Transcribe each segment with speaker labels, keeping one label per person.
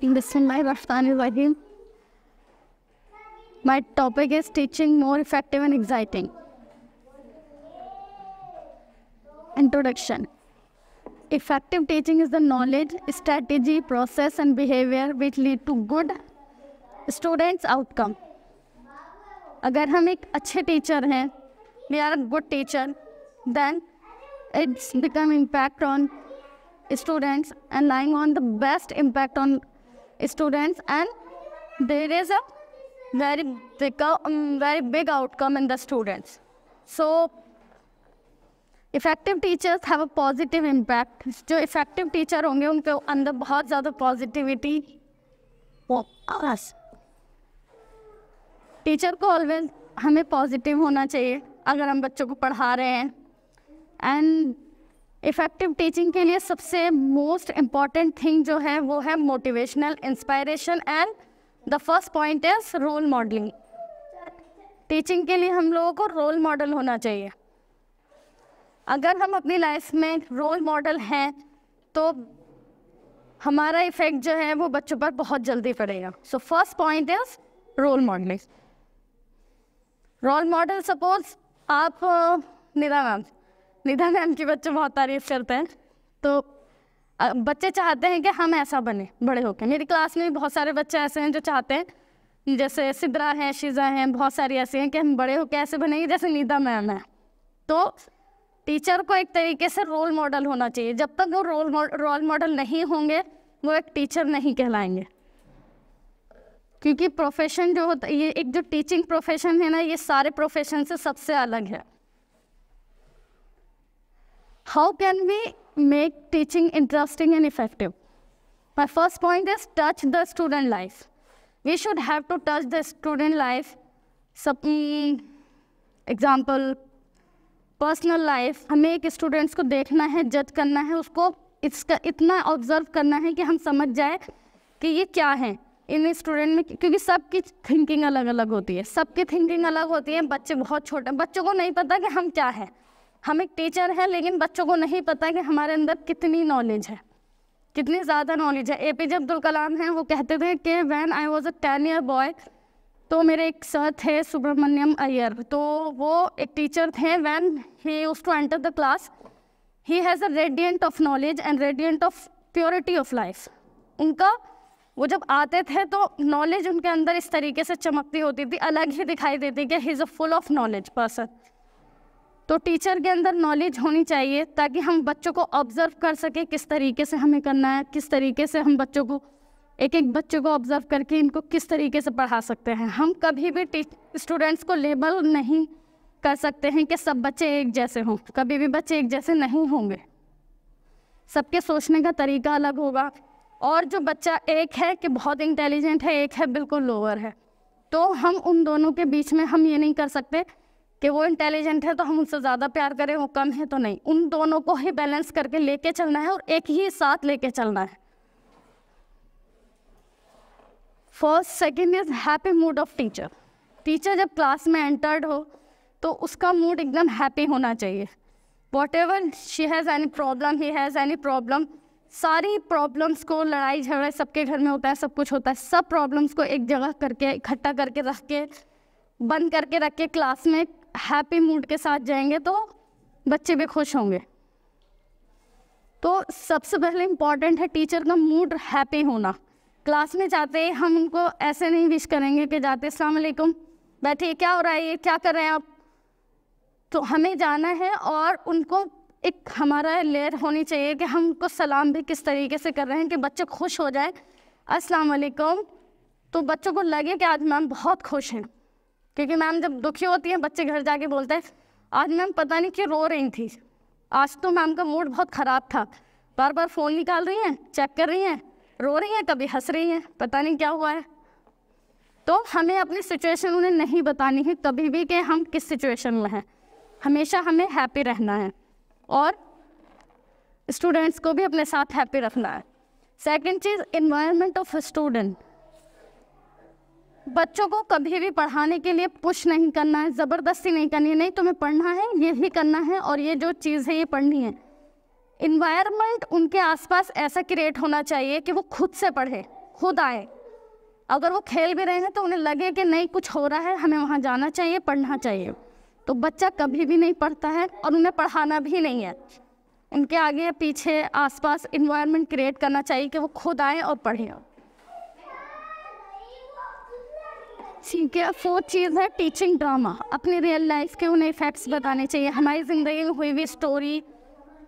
Speaker 1: Bismillahirrahmanirrahim. My topic is teaching more effective and exciting. Introduction. Effective teaching is the knowledge, strategy, process and behavior which lead to good students outcome. अगर हम एक अच्छे teacher हैं, we are a good teacher, then it's become impact on students and lying on the best impact on students, and there is a very big outcome in the students. So effective teachers have a positive impact. जो effective teacher होंगे उनके अंदर बहुत ज़्यादा positivity होगा. Teacher को always हमें positive होना चाहिए अगर हम बच्चों को पढ़ा रहे हैं. एंड इफ़ेक्टिव टीचिंग के लिए सबसे मोस्ट इम्पॉर्टेंट थिंग जो है वो है motivational inspiration, and the first point is role modelling. Teaching के लिए हम लोगों को रोल मॉडल होना चाहिए. अगर हम अपनी लाइफ में रोल मॉडल हैं तो हमारा इफ़ेक्ट जो है वो बच्चों पर बहुत जल्दी पड़ेगा. So first point is role modelling. Role model suppose आप निधा मैम की बच्चे बहुत तारीफ़ करते हैं, तो बच्चे चाहते हैं कि हम ऐसा बने बड़े होकर. मेरी क्लास में भी बहुत सारे बच्चे ऐसे हैं जो चाहते हैं, जैसे सिद्रा हैं, शिजा हैं, बहुत सारी ऐसी हैं कि हम बड़े होकर ऐसे बनेंगे जैसे निधा मैम है. तो टीचर को एक तरीके से रोल मॉडल होना चाहिए. जब तक वो रोल मॉडल नहीं होंगे वो एक टीचर नहीं कहलाएंगे. क्योंकि प्रोफेशन जो होता है, ये एक जो टीचिंग प्रोफेशन है ना, ये सारे प्रोफेशन से सबसे अलग है. How can we make teaching interesting and effective? My first point is touch the student life. We should have to touch the student life. सब एग्जाम्पल पर्सनल लाइफ. हमें एक स्टूडेंट्स को देखना है, जज करना है, उसको इसका इतना ऑब्जर्व करना है कि हम समझ जाए कि ये क्या है इन स्टूडेंट में. क्योंकि सबकी थिंकिंग अलग अलग होती है, सबकी थिंकिंग अलग होती है. बच्चे बहुत छोटे, बच्चों को नहीं पता कि हम क्या हैं. हम एक टीचर हैं लेकिन बच्चों को नहीं पता कि हमारे अंदर कितनी नॉलेज है, कितनी ज़्यादा नॉलेज है. एपीजे अब्दुल कलाम हैं, वो कहते थे कि when I was a 10-year boy, तो मेरे एक सर थे सुब्रमण्यम अय्यर, तो वो एक टीचर थे. When he used to enter the class, he has a radiant of knowledge and radiant of purity of life. उनका वो जब आते थे तो नॉलेज उनके अंदर इस तरीके से चमकती होती थी, अलग ही दिखाई देती कि he is a full of knowledge person. तो टीचर के अंदर नॉलेज होनी चाहिए ताकि हम बच्चों को ऑब्जर्व कर सकें किस तरीके से हमें करना है, किस तरीके से हम बच्चों को एक एक बच्चों को ऑब्जर्व करके इनको किस तरीके से पढ़ा सकते हैं. हम कभी भी स्टूडेंट्स को लेबल नहीं कर सकते हैं कि सब बच्चे एक जैसे हों. कभी भी बच्चे एक जैसे नहीं होंगे, सबके सोचने का तरीका अलग होगा. और जो बच्चा एक है कि बहुत इंटेलिजेंट है, एक है बिल्कुल लोअर है, तो हम उन दोनों के बीच में हम ये नहीं कर सकते कि वो इंटेलिजेंट है तो हम उनसे ज़्यादा प्यार करें, वो कम है तो नहीं. उन दोनों को ही बैलेंस करके लेके चलना है और एक ही साथ लेके चलना है. First second is happy mood off teacher. Teacher जब क्लास में एंटर्ड हो तो उसका मूड एकदम हैप्पी होना चाहिए. What ever she has any problem, he has any problem, सारी प्रॉब्लम्स को, लड़ाई झगड़े सबके घर में होता है, सब कुछ होता है, सब प्रॉब्लम्स को एक जगह करके इकट्ठा करके रख के बंद करके रख के क्लास में हैप्पी मूड के साथ जाएंगे तो बच्चे भी खुश होंगे. तो सबसे पहले इम्पॉर्टेंट है टीचर का मूड हैप्पी होना. क्लास में जाते हम उनको ऐसे नहीं विश करेंगे कि जाते अस्सलाम वालेकुम, बैठिए, क्या हो रहा है, ये क्या कर रहे हैं आप. तो हमें जाना है और उनको एक हमारा लेयर होनी चाहिए कि हम उनको सलाम भी किस तरीके से कर रहे हैं कि बच्चे खुश हो जाए, अस्सलाम वालेकुम. तो बच्चों को लगे कि आज मैम बहुत खुश हैं. क्योंकि मैम जब दुखी होती हैं बच्चे घर जाके बोलते हैं आज मैम पता नहीं क्यों रो रही थी, आज तो मैम का मूड बहुत ख़राब था, बार बार फ़ोन निकाल रही हैं, चेक कर रही हैं, रो रही हैं, कभी हंस रही हैं, पता नहीं क्या हुआ है. तो हमें अपनी सिचुएशन उन्हें नहीं बतानी है कभी भी कि हम किस सिचुएशन में हैं. हमेशा हमें हैप्पी रहना है और स्टूडेंट्स को भी अपने साथ हैप्पी रखना है. Second cheese, environment of student. बच्चों को कभी भी पढ़ाने के लिए पुश नहीं करना है, ज़बरदस्ती नहीं करनी है, नहीं तुम्हें पढ़ना है, ये ही करना है और ये जो चीज़ है ये पढ़नी है. इन्वायरमेंट उनके आसपास ऐसा क्रिएट होना चाहिए कि वो खुद से पढ़े. खुद आए। अगर वो खेल भी रहे हैं तो उन्हें लगे कि नहीं कुछ हो रहा है, हमें वहाँ जाना चाहिए, पढ़ना चाहिए। तो बच्चा कभी भी नहीं पढ़ता है और उन्हें पढ़ाना भी नहीं है। उनके आगे पीछे आसपास इन्वायरमेंट क्रिएट करना चाहिए कि वो खुद आए और पढ़ें। ठीक है, 4th चीज़ है टीचिंग ड्रामा। अपनी रियल लाइफ के उन्हें इफ़ेक्ट्स बताने चाहिए। हमारी ज़िंदगी में हुई हुई स्टोरी,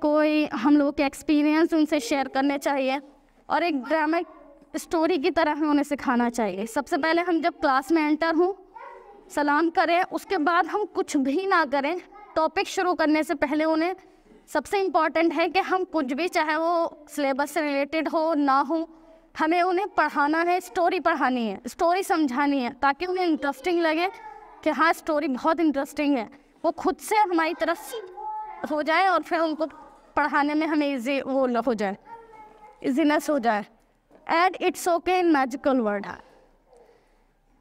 Speaker 1: कोई हम लोगों के एक्सपीरियंस उनसे शेयर करने चाहिए और एक ड्रामा स्टोरी की तरह हमें उन्हें सिखाना चाहिए। सबसे पहले हम जब क्लास में एंटर हों सलाम करें, उसके बाद हम कुछ भी ना करें। टॉपिक शुरू करने से पहले उन्हें सबसे इम्पॉर्टेंट है कि हम कुछ भी, चाहे वो सिलेबस से रिलेटेड हो ना हो, हमें उन्हें पढ़ाना है, स्टोरी पढ़ानी है, स्टोरी समझानी है, ताकि उन्हें इंटरेस्टिंग लगे कि हाँ स्टोरी बहुत इंटरेस्टिंग है। वो खुद से हमारी तरफ हो जाए और फिर उनको पढ़ाने में हमें ईजी वो हो जाए, ईजीनेस हो जाए। And it's okay in magical word.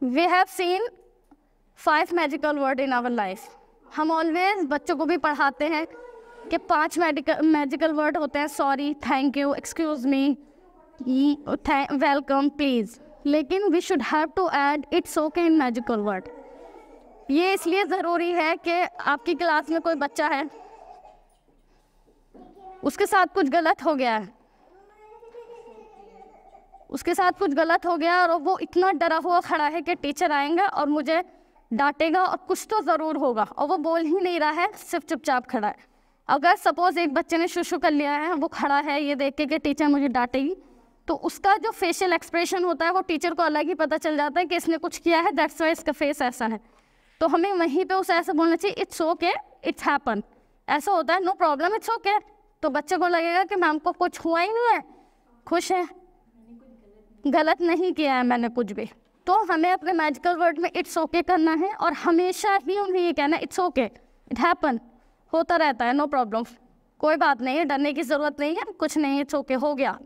Speaker 1: We have seen 5 magical word in our life. हम ऑलवेज बच्चों को भी पढ़ाते हैं कि 5 मैजिकल वर्ड होते हैं, sorry, thank you, excuse me, welcome, please. लेकिन we should have to add it's okay in magical word. ये इसलिए ज़रूरी है कि आपकी क्लास में कोई बच्चा है, उसके साथ कुछ गलत हो गया है, उसके साथ कुछ गलत हो गया और वो इतना डरा हुआ खड़ा है कि टीचर आएंगे और मुझे डांटेगा और कुछ तो ज़रूर होगा, और वो बोल ही नहीं रहा है, सिर्फ चुपचाप खड़ा है। अगर सपोज़ एक बच्चे ने शुशु कर लिया है, वो खड़ा है ये देख के कि टीचर मुझे डांटेगी, तो उसका जो फेशियल एक्सप्रेशन होता है वो टीचर को अलग ही पता चल जाता है कि इसने कुछ किया है, दैट्स वाई इसका फेस ऐसा है। तो हमें वहीं पे उसे ऐसा बोलना चाहिए, इट्स ओके, इट्स हैपन, ऐसा होता है, नो प्रॉब्लम, इट्स ओके। तो बच्चे को लगेगा कि मैम को कुछ हुआ ही नहीं है, खुश है, गलत नहीं किया है मैंने कुछ भी। तो हमें अपने मैजिकल वर्ड में इट्स ओके करना है और हमेशा ही उन्हें ये कहना है, इट्स ओके, इट हैपन, होता रहता है, नो प्रॉब्लम, कोई बात नहीं है, डरने की ज़रूरत नहीं है, कुछ नहीं, इट्स ओके, हो गया।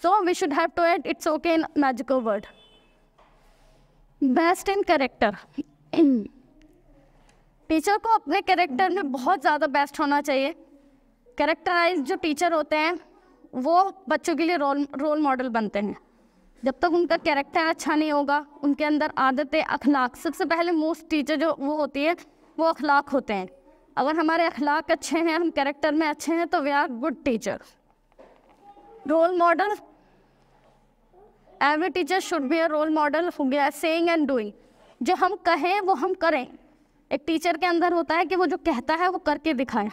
Speaker 1: So we should have to add it's okay in magical word. Best in character. Teacher को अपने कैरेक्टर में बहुत ज़्यादा बेस्ट होना चाहिए। कैरेक्टराइज जो टीचर होते हैं वो बच्चों के लिए रोल मॉडल बनते हैं। जब तक उनका कैरेक्टर अच्छा नहीं होगा, उनके अंदर आदतें, अखलाक, सबसे पहले मोस्ट टीचर जो वो होती है वो अखलाक होते हैं। अगर हमारे अखलाक अच्छे हैं, हम कैरेक्टर में अच्छे हैं, तो we are good teacher. Role model, every teacher should be a role model. हो गया सेइंग एंड डूइंग, जो हम कहें वो हम करें। एक टीचर के अंदर होता है कि वो जो कहता है वो करके दिखाए।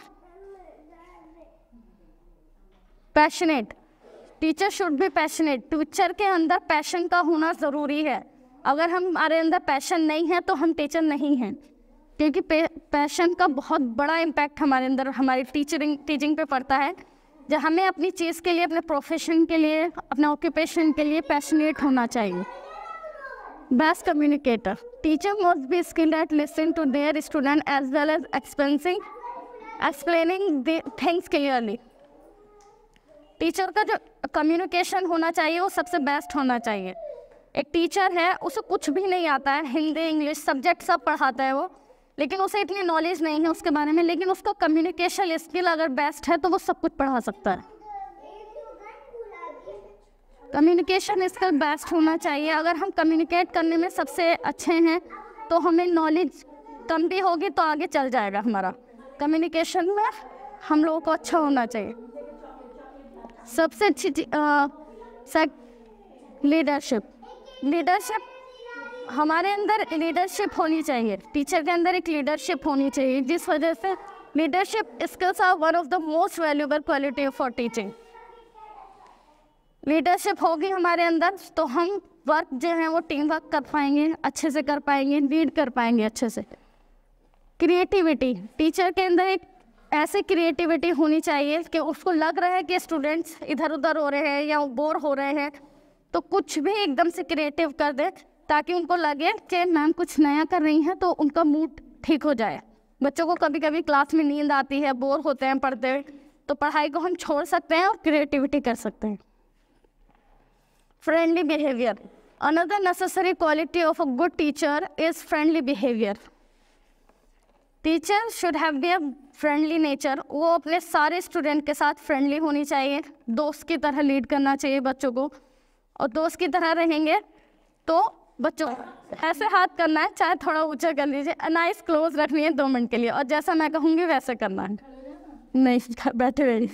Speaker 1: Passionate, teacher should be passionate. Teacher के अंदर पैशन का होना ज़रूरी है। अगर हमारे अंदर पैशन नहीं है तो हम टीचर नहीं हैं, क्योंकि पैशन का बहुत बड़ा इम्पैक्ट हमारे अंदर, हमारी टीचिंग पे पड़ता है। जब हमें अपनी चीज़ के लिए, अपने प्रोफेशन के लिए, अपने ऑक्यूपेशन के लिए पैशनेट होना चाहिए। Best communicator, teacher must be skilled at listening to their student as well as explaining the things clearly. Teacher का जो कम्युनिकेशन होना चाहिए वो सबसे बेस्ट होना चाहिए। एक टीचर है, उसे कुछ भी नहीं आता है, हिंदी इंग्लिश सब्जेक्ट सब पढ़ाता है वो, लेकिन उसे इतनी नॉलेज नहीं है उसके बारे में, लेकिन उसका कम्युनिकेशन स्किल अगर बेस्ट है तो वो सब कुछ पढ़ा सकता है। कम्युनिकेशन स्किल बेस्ट होना चाहिए। अगर हम कम्युनिकेट करने में सबसे अच्छे हैं तो हमें नॉलेज कम भी होगी तो आगे चल जाएगा हमारा। कम्युनिकेशन में हम लोगों को अच्छा होना चाहिए। सबसे अच्छी लीडरशिप, हमारे अंदर लीडरशिप होनी चाहिए, टीचर के अंदर एक लीडरशिप होनी चाहिए, जिस वजह से leadership skills are one of the most valuable quality for teaching. Leadership होगी हमारे अंदर तो हम वर्क जो है वो टीम वर्क कर पाएंगे, अच्छे से कर पाएंगे, लीड कर पाएंगे अच्छे से। क्रिएटिविटी, टीचर के अंदर एक ऐसे क्रिएटिविटी होनी चाहिए कि उसको लग रहा है कि स्टूडेंट्स इधर उधर हो रहे हैं या बोर हो रहे हैं तो कुछ भी एकदम से क्रिएटिव कर दे, ताकि उनको लगे कि मैम कुछ नया कर रही हैं, तो उनका मूड ठीक हो जाए। बच्चों को कभी कभी क्लास में नींद आती है, बोर होते हैं पढ़ते हुए, तो पढ़ाई को हम छोड़ सकते हैं और क्रिएटिविटी कर सकते हैं। Friendly behaviour, another necessary quality of a good teacher is friendly behaviour. Teacher should have be a friendly nature. वो अपने सारे स्टूडेंट के साथ फ्रेंडली होनी चाहिए, दोस्त की तरह लीड करना चाहिए बच्चों को, और दोस्त की तरह रहेंगे तो बच्चों ऐसे हाथ करना है, चाहे थोड़ा ऊंचा कर लीजिए, नाइस क्लोज रखनी है 2 मिनट के लिए, और जैसा मैं कहूँगी वैसे करना है, नहीं बैठे रहिए।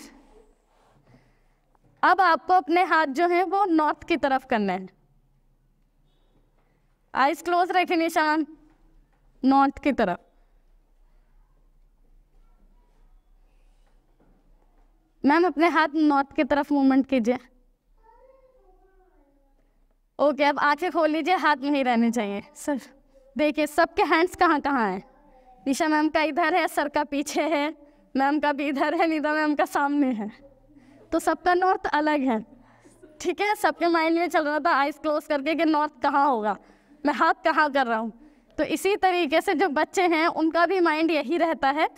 Speaker 1: अब आपको अपने हाथ जो है वो नॉर्थ की तरफ करना है, आइज क्लोज रखें निशान नॉर्थ की तरफ। मैम अपने हाथ नॉर्थ की तरफ मूवमेंट कीजिए। ओके, अब आंखें खोल लीजिए, हाथ नहीं रहने चाहिए। सर देखिए सबके हैंड्स कहाँ कहाँ हैं। निशा मैम का इधर है, सर का पीछे है, मैम का भी इधर है, निदा मैम का सामने है, तो सबका नॉर्थ अलग है। ठीक है, सबके माइंड में चल रहा था आइज क्लोज करके कि नॉर्थ कहाँ होगा, मैं हाथ कहाँ कर रहा हूँ। तो इसी तरीके से जो बच्चे हैं उनका भी माइंड यही रहता है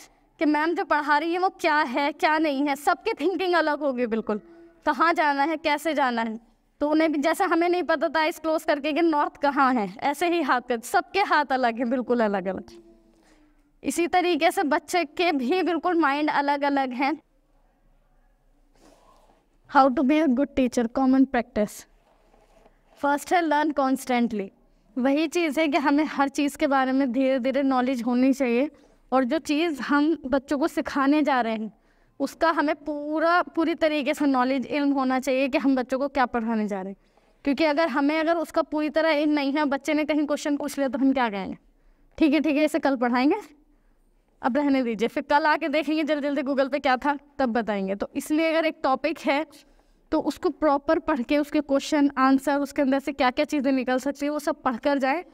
Speaker 1: कि मैम जो पढ़ा रही है वो क्या है क्या नहीं है। सबकी थिंकिंग अलग होगी बिल्कुल, कहाँ जाना है कैसे जाना है। तो उन्हें भी जैसे हमें नहीं पता था आइज क्लोज करके कि नॉर्थ कहाँ है, ऐसे ही हाथ कर, सबके हाथ अलग है, बिल्कुल अलग अलग। इसी तरीके से बच्चे के भी बिल्कुल माइंड अलग अलग हैं। How to be a good teacher, common practice. First है लर्न कॉन्स्टेंटली। वही चीज़ है कि हमें हर चीज़ के बारे में धीरे धीरे नॉलेज होनी चाहिए, और जो चीज़ हम बच्चों को सिखाने जा रहे हैं उसका हमें पूरी तरीके से नॉलेज इल्म होना चाहिए कि हम बच्चों को क्या पढ़ाने जा रहे हैं। क्योंकि अगर उसका पूरी तरह इल्म नहीं है, बच्चे ने कहीं क्वेश्चन पूछ लिया तो हम क्या कहेंगे, ठीक है इसे कल पढ़ाएंगे, अब रहने दीजिए, फिर कल आके देखेंगे जल्दी जल्दी गूगल पे क्या था तब बताएंगे। तो इसलिए अगर एक टॉपिक है तो उसको प्रॉपर पढ़ के उसके क्वेश्चन आंसर, उसके अंदर से क्या क्या चीज़ें निकल सकती है वो सब पढ़ कर जाए,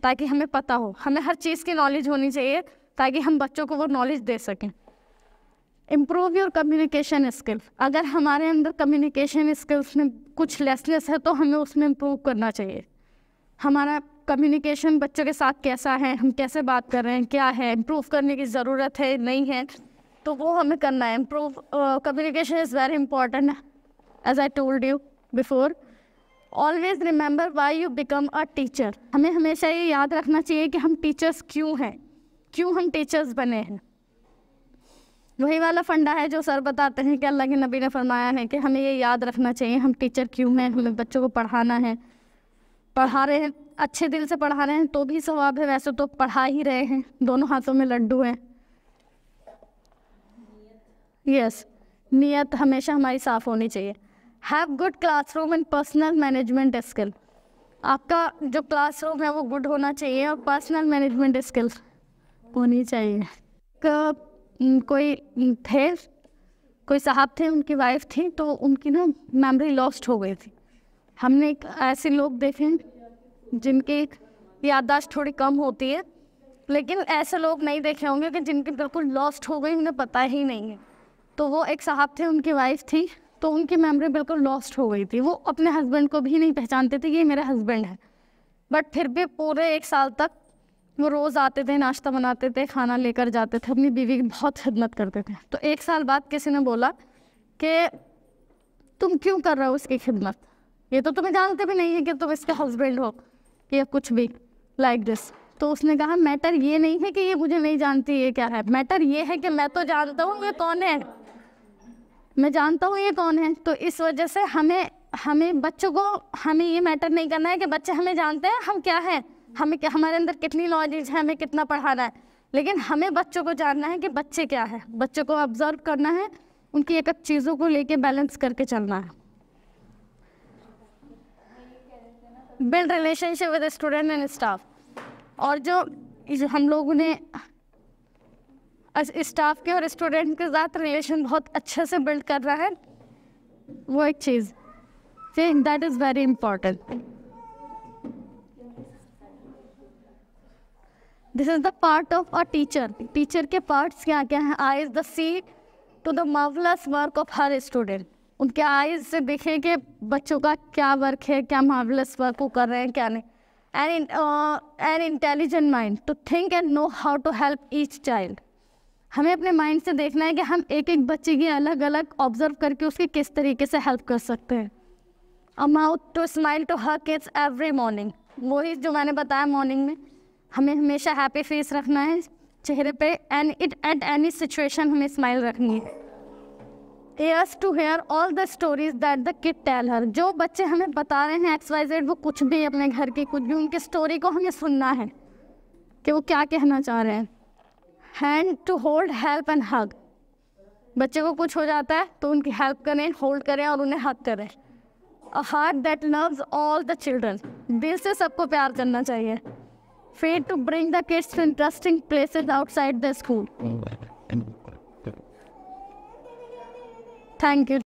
Speaker 1: ताकि हमें पता हो। हमें हर चीज़ की नॉलेज होनी चाहिए ताकि हम बच्चों को वो नॉलेज दे सकें। Improve your communication skill. अगर हमारे अंदर कम्युनिकेशन स्किल्स में कुछ लेसनेस है तो हमें उसमें इम्प्रूव करना चाहिए। हमारा कम्युनिकेशन बच्चों के साथ कैसा है, हम कैसे बात कर रहे हैं, क्या है, इम्प्रूव करने की ज़रूरत है नहीं है, तो वो हमें करना है। Improve communication is very important as I told you before. Always remember why you become a teacher. हमें हमेशा ये याद रखना चाहिए कि हम टीचर्स क्यों हैं, क्यों हम टीचर्स बने हैं। वही वाला फंडा है जो सर बताते हैं कि अल्लाह के नबी ने फरमाया है कि हमें ये याद रखना चाहिए हम टीचर क्यों हैं, हमें बच्चों को पढ़ाना है। पढ़ा रहे हैं, अच्छे दिल से पढ़ा रहे हैं तो भी सवाब है, वैसे तो पढ़ा ही रहे हैं, दोनों हाथों में लड्डू हैं। यस, नीयत हमेशा हमारी साफ़ होनी चाहिए। Have good classroom and personal management skill. आपका जो क्लासरूम है वो गुड होना चाहिए और पर्सनल मैनेजमेंट स्किल्स होनी चाहिए। कोई साहब थे, उनकी वाइफ थी, तो उनकी ना मेमोरी लॉस्ट हो गई थी। हमने ऐसे लोग देखे जिनकी याददाश्त थोड़ी कम होती है, लेकिन ऐसे लोग नहीं देखे होंगे कि जिनकी बिल्कुल लॉस्ट हो गई, उन्हें पता ही नहीं है। तो वो एक साहब थे, उनकी वाइफ थी, तो उनकी मेमोरी बिल्कुल लॉस्ट हो गई थी। वो अपने हस्बैंड को भी नहीं पहचानते थे कि ये मेरा हस्बैंड है, बट फिर भी पूरे 1 साल तक वो रोज़ आते थे, नाश्ता बनाते थे, खाना लेकर जाते थे, अपनी बीवी की बहुत खिदमत करते थे। तो 1 साल बाद किसी ने बोला कि तुम क्यों कर रहे हो उसकी खिदमत, ये तो तुम्हें जानते भी नहीं है कि तुम इसके हस्बैंड हो या कुछ भी लाइक दिस। तो उसने कहा मैटर ये नहीं है कि ये मुझे नहीं जानती ये क्या है, मैटर ये है कि मैं तो जानता हूँ ये कौन है, मैं जानता हूँ ये कौन है। तो इस वजह से हमें बच्चों को हमें ये मैटर नहीं करना है कि बच्चे हमें जानते हैं हम क्या हैं, हमें क्या, हमारे अंदर कितनी नॉलेज है, हमें कितना पढ़ाना है, लेकिन हमें बच्चों को जानना है कि बच्चे क्या है। बच्चों को ऑब्जर्व करना है, उनकी एक एक चीज़ों को लेके बैलेंस करके चलना है। Build relationship with student and staff. और जो हम लोगों ने स्टाफ के और स्टूडेंट के साथ रिलेशन बहुत अच्छे से बिल्ड कर रहा है, वो एक चीज़ that is very important. This is the part of a teacher. Teacher के पार्ट्स क्या क्या हैं? Eyes the see to the marvellous work of her student. उनके आइज से देखें कि बच्चों का क्या वर्क है, क्या मार्वलस वर्क वो कर रहे हैं क्या नहीं। An intelligent mind to think and know how to help each child. हमें अपने माइंड से देखना है कि हम एक एक बच्चे की अलग अलग ऑब्जर्व करके उसकी किस तरीके से हेल्प कर सकते हैं। A mouth to smile to हर किड्स एवरी मॉर्निंग। वही जो मैंने बताया मॉर्निंग में, हमें हमेशा हैप्पी फेस रखना है चेहरे पे, and it at any situation हमें स्माइल रखनी है। ears to hear all the stories that the kid tell her. जो बच्चे हमें बता रहे हैं XYZ, वो कुछ भी अपने घर की कुछ भी उनकी स्टोरी को हमें सुनना है कि वो क्या कहना चाह रहे हैं. Hand to hold, help and hug. बच्चे को कुछ हो जाता है तो उनकी हेल्प करें, होल्ड करें और उन्हें हग करें. A heart that loves all the children. दिल से सबको प्यार करना चाहिए. Feed to bring the kids to interesting places outside the school. Thank you.